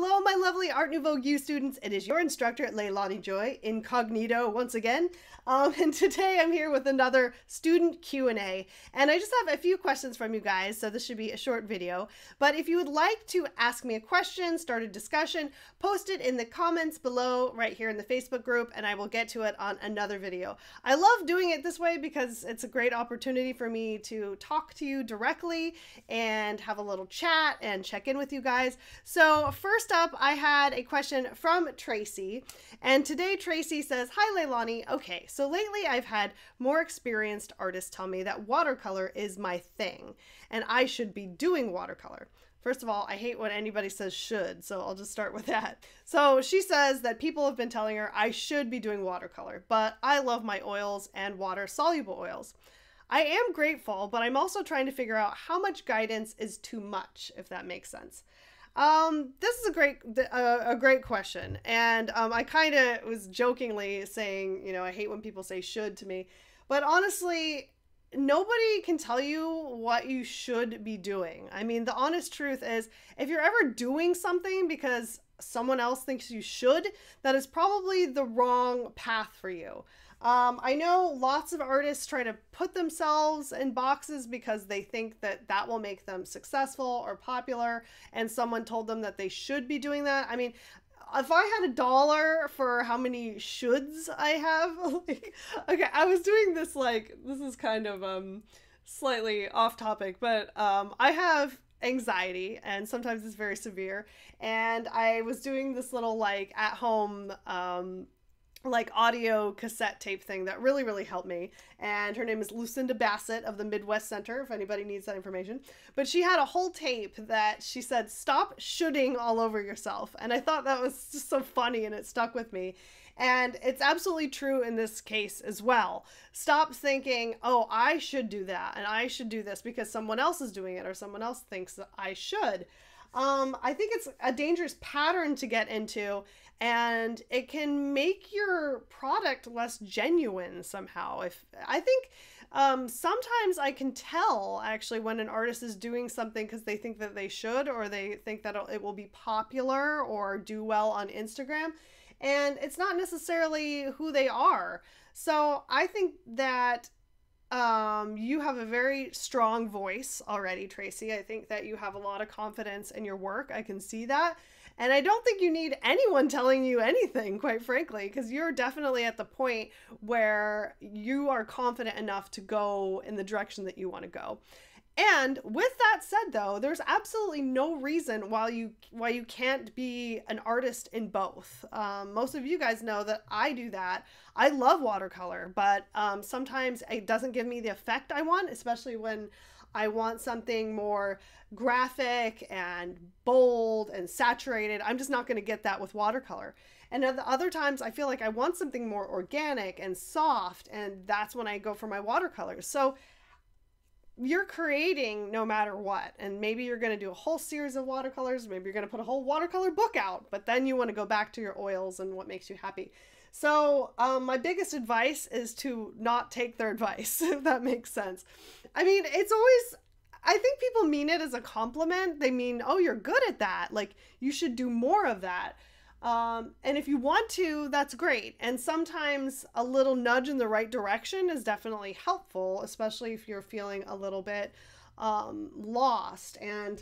Hello, my lovely Art Nouveau U students. It is your instructor, Leilani Joy, incognito once again. And today I'm here with another student Q&A. And I just have a few questions from you guys, so this should be a short video. But if you would like to ask me a question, start a discussion, post it in the comments below right here in the Facebook group, and I will get to it on another video. I love doing it this way because it's a great opportunity for me to talk to you directly and have a little chat and check in with you guys. So first up, I had a question from Tracy, and today Tracy says, "Hi Leilani, okay, so lately I've had more experienced artists tell me that watercolor is my thing, and I should be doing watercolor." First of all, I hate when anybody says should, so I'll just start with that. So she says that people have been telling her I should be doing watercolor, but I love my oils and water-soluble oils. I am grateful, but I'm also trying to figure out how much guidance is too much, if that makes sense. This is a great question, and I kind of was jokingly saying, you know, I hate when people say should to me, but honestly, nobody can tell you what you should be doing. I mean, the honest truth is, if you're ever doing something because someone else thinks you should, that is probably the wrong path for you. I know lots of artists try to put themselves in boxes because they think that that will make them successful or popular, and someone told them that they should be doing that. I mean, if I had $1 for how many shoulds I have, like, okay, I was doing this, like, this is kind of slightly off topic, but I have anxiety, and sometimes it's very severe, and I was doing this little, like, at home like audio cassette tape thing that really helped me, and her name is Lucinda Bassett of the Midwest Center, if anybody needs that information. But she had a whole tape that she said, "Stop shoulding all over yourself," and I thought that was just so funny, and it stuck with me. And it's absolutely true in this case as well. Stop thinking, oh, I should do that and I should do this because someone else is doing it or someone else thinks that I should. I think it's a dangerous pattern to get into, and it can make your product less genuine somehow. I think sometimes I can tell actually when an artist is doing something because they think that they should, or they think that it will be popular or do well on Instagram, and it's not necessarily who they are. So I think that you have a very strong voice already, Tracy. I think that you have a lot of confidence in your work. I can see that. And I don't think you need anyone telling you anything, quite frankly, because you're definitely at the point where you are confident enough to go in the direction that you want to go. And with that said, though, there's absolutely no reason why you can't be an artist in both. Most of you guys know that I do that. I love watercolor, but sometimes it doesn't give me the effect I want, especially when I want something more graphic and bold and saturated. I'm just not going to get that with watercolor. And at the other times, I feel like I want something more organic and soft, and that's when I go for my watercolors. So you're creating no matter what, and maybe you're going to do a whole series of watercolors, maybe you're going to put a whole watercolor book out, but then you want to go back to your oils and what makes you happy. So my biggest advice is to not take their advice, if that makes sense. I mean, it's always, I think people mean it as a compliment. They mean, oh, you're good at that, like you should do more of that. And if you want to, that's great. And sometimes a little nudge in the right direction is definitely helpful, especially if you're feeling a little bit lost. And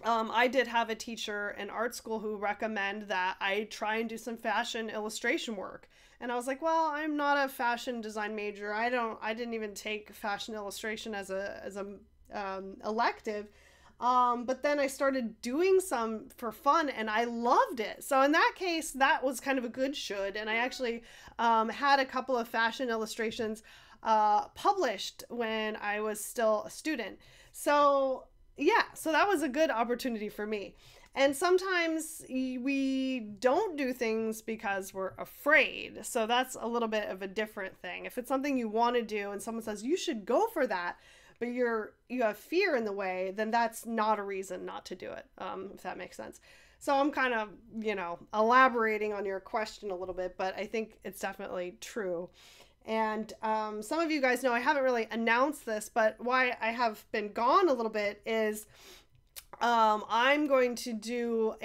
I did have a teacher in art school who recommended that I try and do some fashion illustration work. And I was like, well, I'm not a fashion design major. I didn't even take fashion illustration as a elective. But then I started doing some for fun, and I loved it. So in that case, that was kind of a good should. And I actually had a couple of fashion illustrations published when I was still a student. So yeah, so that was a good opportunity for me. And sometimes we don't do things because we're afraid. So that's a little bit of a different thing. If it's something you want to do and someone says you should go for that, but you have fear in the way, then that's not a reason not to do it, if that makes sense. So I'm kind of, you know, elaborating on your question a little bit, but I think it's definitely true. And some of you guys know I haven't really announced this, but why I have been gone a little bit is I'm going to do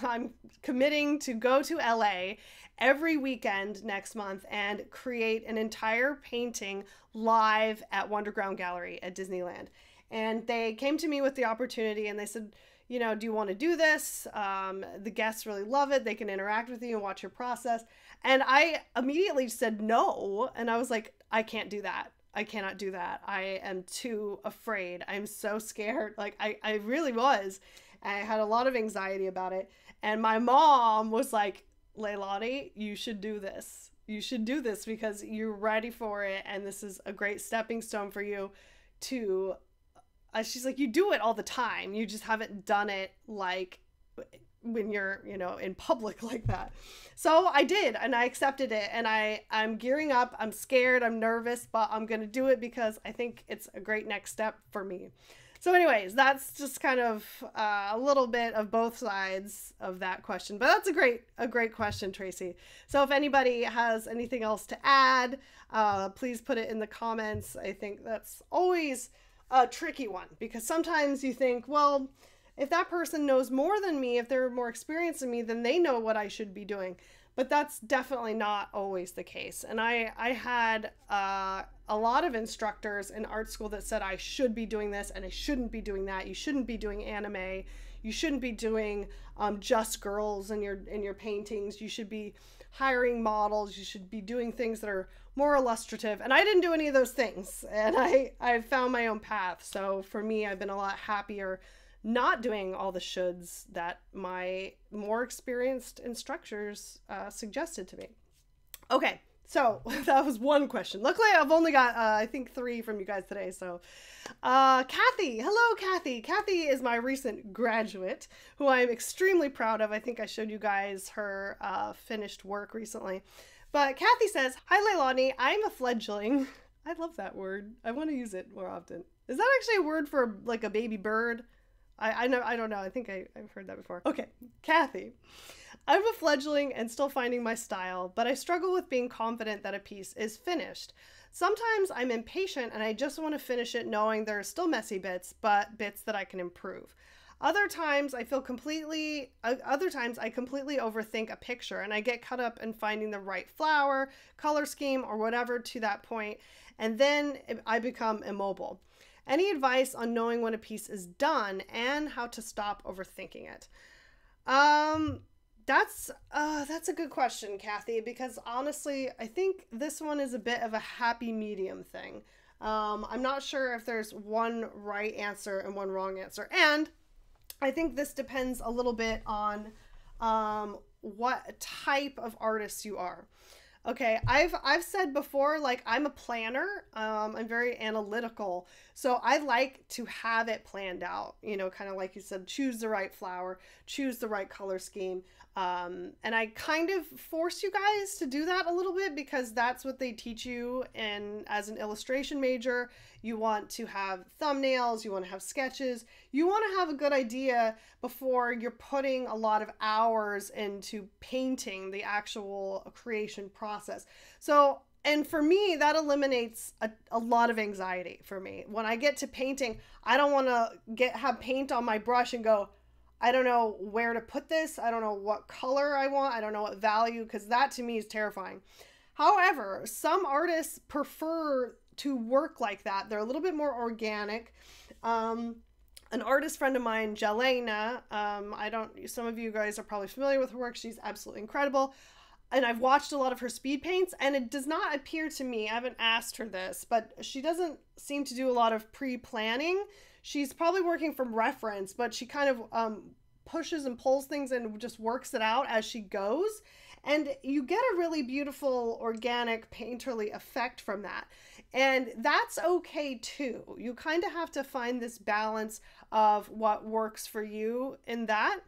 I'm committing to go to LA every weekend next month and create an entire painting live at Wonderground Gallery at Disneyland. And they came to me with the opportunity and they said, you know, do you want to do this? The guests really love it. They can interact with you and watch your process. And I immediately said no. And I was like, I can't do that. I cannot do that. I am too afraid. I'm so scared. Like I really was. I had a lot of anxiety about it. And my mom was like, Leilani, you should do this. You should do this because you're ready for it. And this is a great stepping stone for you to, she's like, you do it all the time. You just haven't done it like when you're, you know, in public like that. So I did, and I accepted it, and I'm gearing up. I'm scared, I'm nervous, but I'm going to do it because I think it's a great next step for me. So anyways, that's just kind of a little bit of both sides of that question, but that's a great question, Tracy. So if anybody has anything else to add, please put it in the comments. I think that's always a tricky one because sometimes you think, well, if that person knows more than me, if they're more experienced than me, then they know what I should be doing. But that's definitely not always the case. And I had a lot of instructors in art school that said I should be doing this and I shouldn't be doing that. You shouldn't be doing anime. You shouldn't be doing just girls in your paintings. You should be hiring models. You should be doing things that are more illustrative. And I didn't do any of those things. And I found my own path. So for me, I've been a lot happier not doing all the shoulds that my more experienced instructors suggested to me. Okay, so that was one question. Luckily, I've only got, I think 3 from you guys today. So Kathy, hello, Kathy. Kathy is my recent graduate who I'm extremely proud of. I think I showed you guys her finished work recently. But Kathy says, hi, Leilani, I'm a fledgling. I love that word. I want to use it more often. Is that actually a word for like a baby bird? I don't know. I think I've heard that before. Okay, Kathy. I'm a fledgling and still finding my style, but I struggle with being confident that a piece is finished. Sometimes I'm impatient and I just want to finish it knowing there are still messy bits, but bits that I can improve. Other times I completely overthink a picture and I get caught up in finding the right flower, color scheme, or whatever to that point, and then I become immobile. Any advice on knowing when a piece is done and how to stop overthinking it? That's a good question, Kathy, because honestly, I think this one is a bit of a happy medium thing. I'm not sure if there's one right answer and one wrong answer. And I think this depends a little bit on what type of artist you are. Okay, I've said before, like, I'm a planner. I'm very analytical. So I like to have it planned out, you know, kind of like you said, choose the right flower, choose the right color scheme. And I kind of force you guys to do that a little bit because that's what they teach you. And as an illustration major, you want to have thumbnails, you want to have sketches, you want to have a good idea before you're putting a lot of hours into painting the actual creation process. So, and for me, that eliminates a lot of anxiety for me. When I get to painting, I don't want to have paint on my brush and go, I don't know where to put this. I don't know what color I want. I don't know what value, because that to me is terrifying. However, some artists prefer to work like that. They're a little bit more organic. An artist friend of mine, Jelena, some of you guys are probably familiar with her work. She's absolutely incredible. And I've watched a lot of her speed paints, and it does not appear to me, I haven't asked her this, but she doesn't seem to do a lot of pre-planning. She's probably working from reference, but she kind of pushes and pulls things and just works it out as she goes. And you get a really beautiful, organic, painterly effect from that. And that's okay too. You kind of have to find this balance of what works for you in that.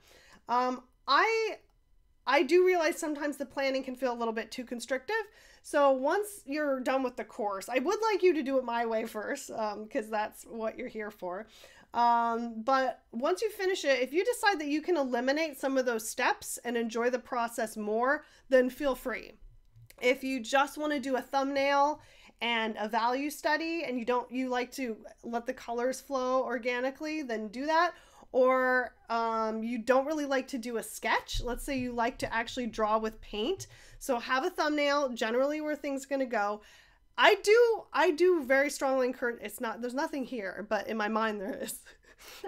I do realize sometimes the planning can feel a little bit too constrictive. So once you're done with the course, I would like you to do it my way first, because that's what you're here for. But once you finish it, if you decide that you can eliminate some of those steps and enjoy the process more, then feel free. If you just want to do a thumbnail and a value study and you like to let the colors flow organically, then do that. or you don't really like to do a sketch. Let's say you like to actually draw with paint. So have a thumbnail, generally where things are going to go. I do very strongly encourage, there's nothing here, but in my mind there is.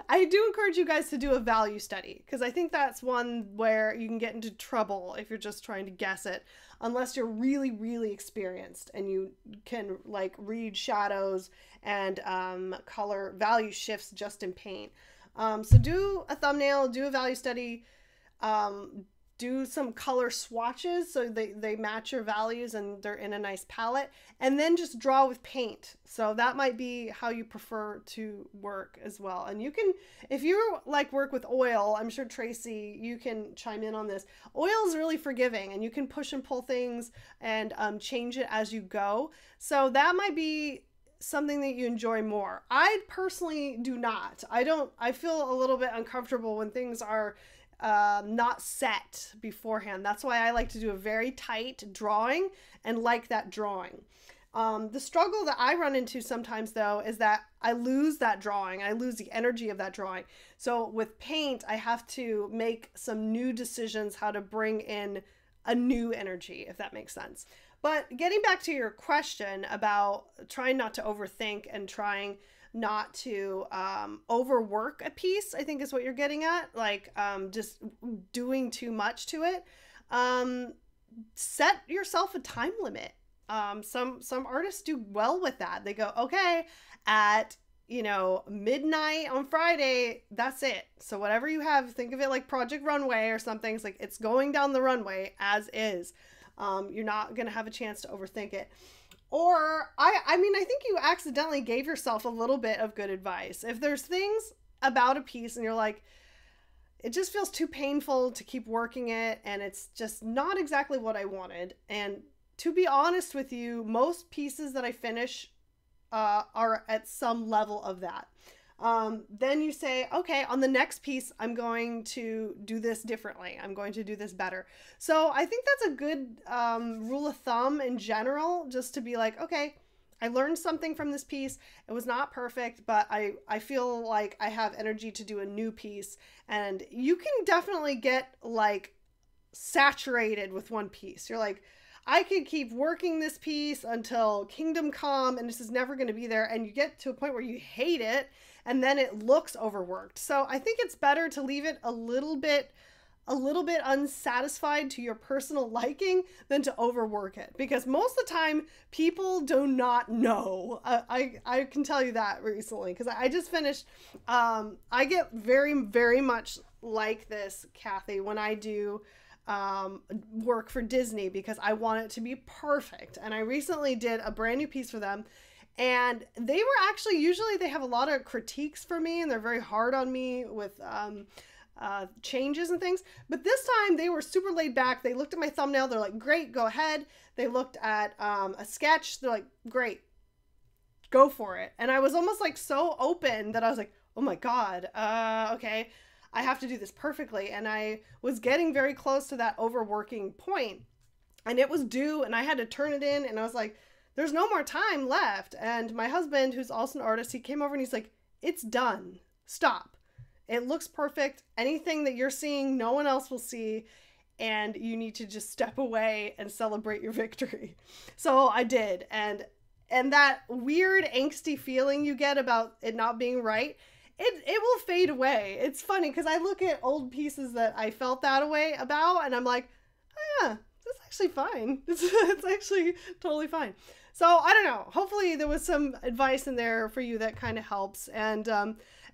I do encourage you guys to do a value study, because I think that's one where you can get into trouble if you're just trying to guess it, unless you're really, really experienced and you can like read shadows and color value shifts just in paint. So do a thumbnail, do a value study, do some color swatches so they match your values and they're in a nice palette, and then just draw with paint. So that might be how you prefer to work as well. And you can, if you like work with oil, I'm sure Tracy, you can chime in on this. Oil is really forgiving and you can push and pull things and change it as you go. So that might be something that you enjoy more. I personally do not. I feel a little bit uncomfortable when things are not set beforehand. That's why I like to do a very tight drawing and like that drawing. The struggle that I run into sometimes though is that I lose that drawing. I lose the energy of that drawing. So with paint, I have to make some new decisions how to bring in a new energy, if that makes sense. But getting back to your question about trying not to overthink and trying not to overwork a piece, I think is what you're getting at, like just doing too much to it. Set yourself a time limit. Some artists do well with that. They go, okay, at midnight on Friday, that's it. So whatever you have, think of it like Project Runway or something. It's like it's going down the runway as is. You're not gonna have a chance to overthink it. Or I mean, I think you accidentally gave yourself a little bit of good advice. If there's things about a piece and you're like, it just feels too painful to keep working it and it's just not exactly what I wanted. And to be honest with you, most pieces that I finish are at some level of that. Then you say, okay, on the next piece, I'm going to do this differently. I'm going to do this better. So I think that's a good rule of thumb in general, just to be like, okay, I learned something from this piece. It was not perfect, but I feel like I have energy to do a new piece. And you can definitely get like saturated with one piece. You're like, I could keep working this piece until Kingdom Come and this is never going to be there. And you get to a point where you hate it and then it looks overworked. So I think it's better to leave it a little bit unsatisfied to your personal liking than to overwork it, because most of the time people do not know. I can tell you that recently, because I just finished, I get very, very much like this, Kathy, when I do work for Disney, because I want it to be perfect. And I recently did a brand new piece for them, and they were actually, usually they have a lot of critiques for me and they're very hard on me with changes and things, but this time they were super laid back. They looked at my thumbnail, they're like, great, go ahead. They looked at a sketch, they're like, great, go for it. And I was almost like so open that I was like, oh my god, okay, I have to do this perfectly. And I was getting very close to that overworking point, and it was due, and I had to turn it in, and I was like, there's no more time left. And my husband, who's also an artist, he came over and he's like, it's done, stop. It looks perfect. Anything that you're seeing, no one else will see, and you need to just step away and celebrate your victory. So I did, and that weird angsty feeling you get about it not being right, it will fade away. It's funny because I look at old pieces that I felt that way about, and I'm like, oh yeah, it's actually fine. It's actually totally fine. So I don't know. Hopefully there was some advice in there for you that kind of helps. And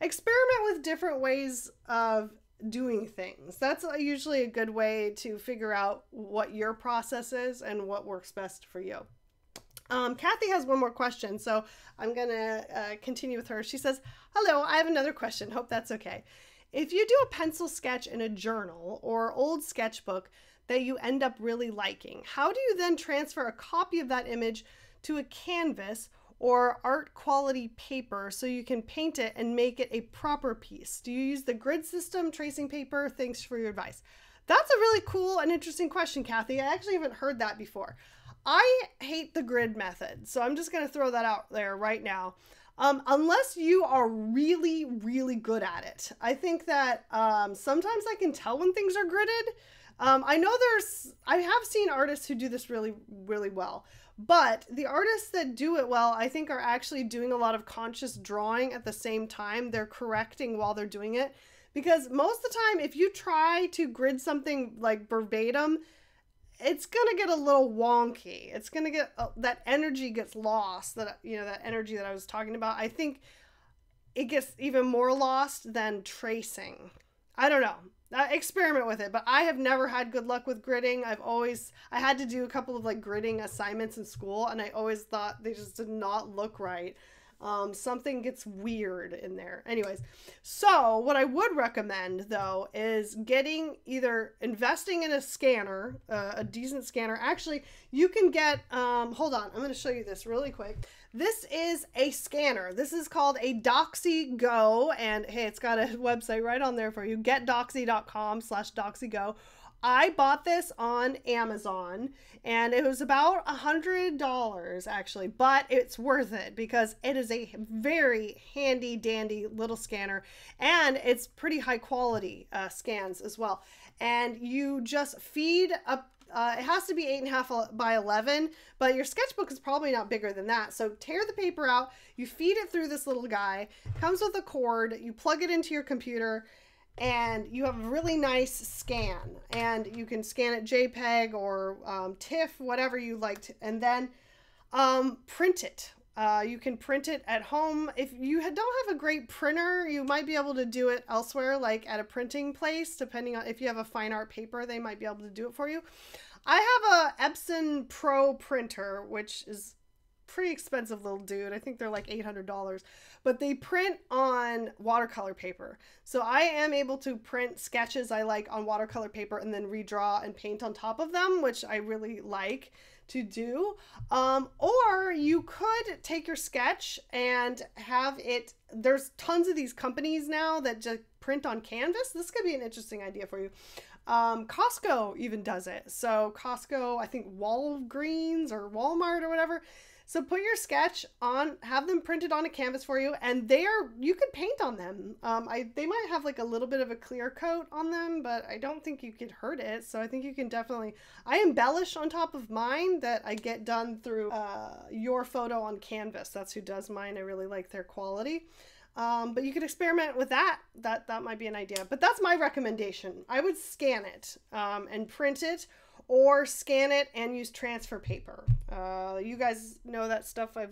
experiment with different ways of doing things. That's usually a good way to figure out what your process is and what works best for you. Kathy has one more question, so I'm going to continue with her. She says, hello, I have another question. Hope that's okay. If you do a pencil sketch in a journal or old sketchbook that you end up really liking, how do you then transfer a copy of that image to a canvas or art quality paper so you can paint it and make it a proper piece? Do you use the grid system, tracing paper? Thanks for your advice. That's a really cool and interesting question, Kathy. I actually haven't heard that before. I hate the grid method, so I'm just going to throw that out there right now. Unless you are really, really good at it. I think that sometimes I can tell when things are gridded. I know I have seen artists who do this really, really well. But the artists that do it well, I think, are actually doing a lot of conscious drawing at the same time. They're correcting while they're doing it. Because most of the time, if you try to grid something like verbatim, it's going to get a little wonky. It's going to get, that energy gets lost, that energy that I was talking about. I think it gets even more lost than tracing. I don't know. Experiment with it, but I have never had good luck with gridding. I had to do a couple of like gridding assignments in school, and I always thought they just did not look right. Something gets weird in there. Anyways, so what I would recommend though is either investing in a scanner, a decent scanner. Actually, you can get, hold on, I'm going to show you this really quick. This is a scanner. This is called a Doxy Go, and hey, it's got a website right on there for you, getdoxy.com/DoxyGo. I bought this on Amazon, and it was about $100 actually, but it's worth it because it is a very handy dandy little scanner, and it's pretty high quality scans as well. And you just feed up. It has to be 8.5 by 11, but your sketchbook is probably not bigger than that. So tear the paper out, you feed it through this little guy, comes with a cord, you plug it into your computer, and you have a really nice scan. And you can scan it JPEG or TIFF, whatever you like to, and then print it. You can print it at home. If you don't have a great printer, you might be able to do it elsewhere, like at a printing place, depending on if you have a fine art paper, they might be able to do it for you. I have a Epson Pro printer, which is pretty expensive little dude. I think they're like $800, but they print on watercolor paper. So I am able to print sketches I like on watercolor paper and then redraw and paint on top of them, which I really like to do. Or you could take your sketch and have it, there's tons of these companies now that just print on canvas. This could be an interesting idea for you. Costco even does it. So Costco, I think Walgreens or Walmart or whatever. So put your sketch on, have them printed on a canvas for you, and you could paint on them. They might have like a little bit of a clear coat on them, but I don't think you could hurt it. So I think you can definitely, I embellish on top of mine that I get done through Your Photo on Canvas. That's who does mine. I really like their quality. But you could experiment with that. That might be an idea. But that's my recommendation. I would scan it and print it, or scan it and use transfer paper. You guys know that stuff. I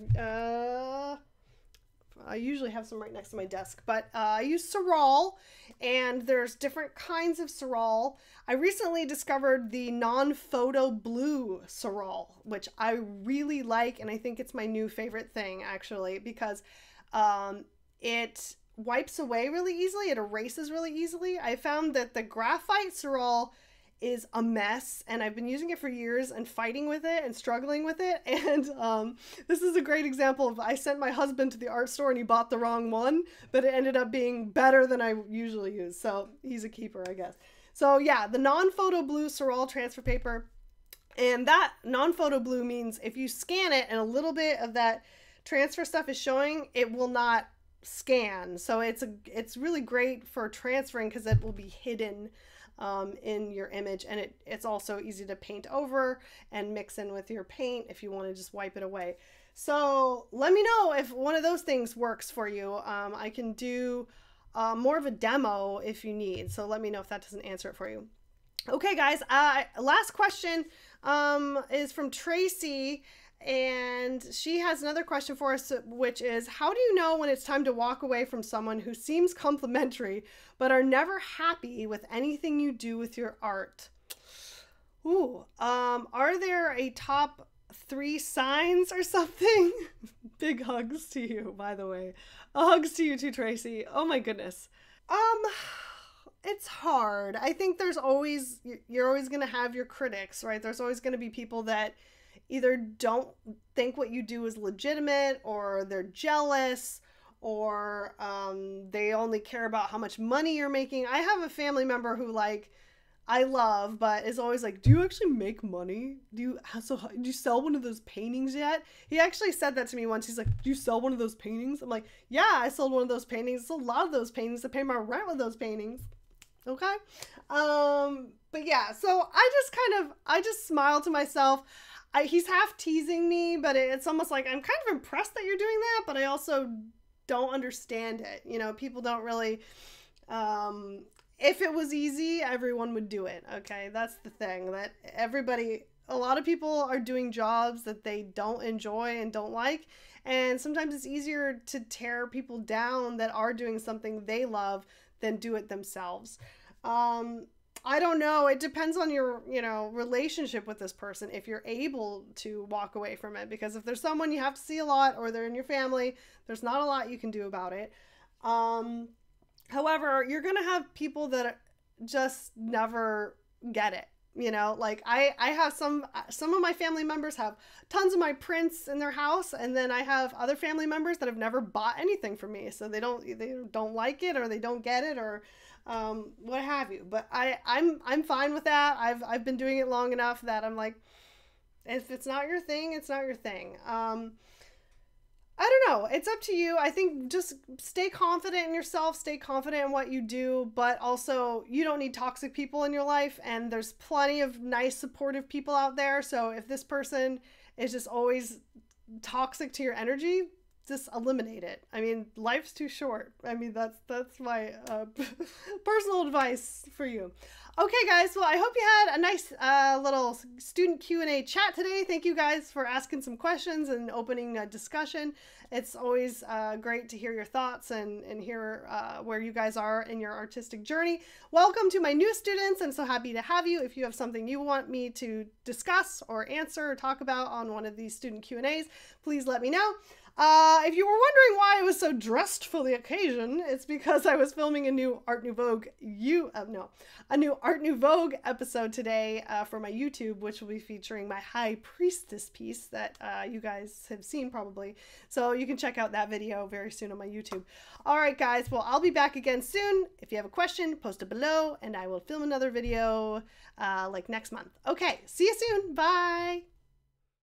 usually have some right next to my desk, but I use Sirol, and there's different kinds of Sirol. I recently discovered the non-photo blue Sirol, which I really like, and I think it's my new favorite thing actually, because it wipes away really easily. It erases really easily. I found that the graphite Sirol is a mess, and I've been using it for years and fighting with it and struggling with it. And this is a great example of, I sent my husband to the art store and he bought the wrong one, but it ended up being better than I usually use. So he's a keeper, I guess. So yeah, the non-photo blue Sirol transfer paper. And that non-photo blue means if you scan it and a little bit of that transfer stuff is showing, it will not scan. So it's really great for transferring because it will be hidden in your image, and it's also easy to paint over and mix in with your paint if you want to just wipe it away. So let me know if one of those things works for you. I can do more of a demo if you need, so let me know if that doesn't answer it for you. Okay guys, last question is from Tracy, and she has another question for us, which is, how do you know when it's time to walk away from someone who seems complimentary but are never happy with anything you do with your art? Ooh, are there a top 3 signs or something? Big hugs to you, by the way. Hugs to you too, Tracy. Oh my goodness. It's hard. I think you're always going to have your critics, right? There's always going to be people that either don't think what you do is legitimate, or they're jealous, or they only care about how much money you're making. I have a family member who, like, I love, but is always like, do you actually make money? Do you sell one of those paintings yet? He actually said that to me once. He's like, do you sell one of those paintings? I'm like, yeah, I sold one of those paintings. It's a lot of those paintings. I pay my rent with those paintings. Okay. But yeah, so I just smile to myself. He's half teasing me, but it's almost like I'm kind of impressed that you're doing that, but I also don't understand it. You know, people don't really, if it was easy, everyone would do it. Okay. That's the thing, that a lot of people are doing jobs that they don't enjoy and don't like. And sometimes it's easier to tear people down that are doing something they love than do it themselves. I don't know. It depends on your, relationship with this person, if you're able to walk away from it. Because if there's someone you have to see a lot, or they're in your family, there's not a lot you can do about it. However, you're going to have people that just never get it. Like I have some of my family members have tons of my prints in their house, and then I have other family members that have never bought anything from me. So they don't like it, or they don't get it, or what have you. But I'm fine with that. I've been doing it long enough that I'm like, if it's not your thing, it's not your thing. I don't know. It's up to you. I think just stay confident in yourself, stay confident in what you do, but also you don't need toxic people in your life, and there's plenty of nice, supportive people out there. So if this person is just always toxic to your energy, just eliminate it. I mean, life's too short. I mean, that's my personal advice for you. Okay, guys. Well, I hope you had a nice little student Q&A chat today. Thank you guys for asking some questions and opening a discussion. It's always great to hear your thoughts and hear where you guys are in your artistic journey. Welcome to my new students. I'm so happy to have you. If you have something you want me to discuss or answer or talk about on one of these student Q&As, please let me know. If you were wondering why I was so dressed for the occasion, it's because I was filming a new Art Nouveau episode today for my YouTube, which will be featuring my High Priestess piece that you guys have seen probably. So you can check out that video very soon on my YouTube. All right, guys. Well, I'll be back again soon. If you have a question, post it below, and I will film another video like next month. Okay, see you soon. Bye.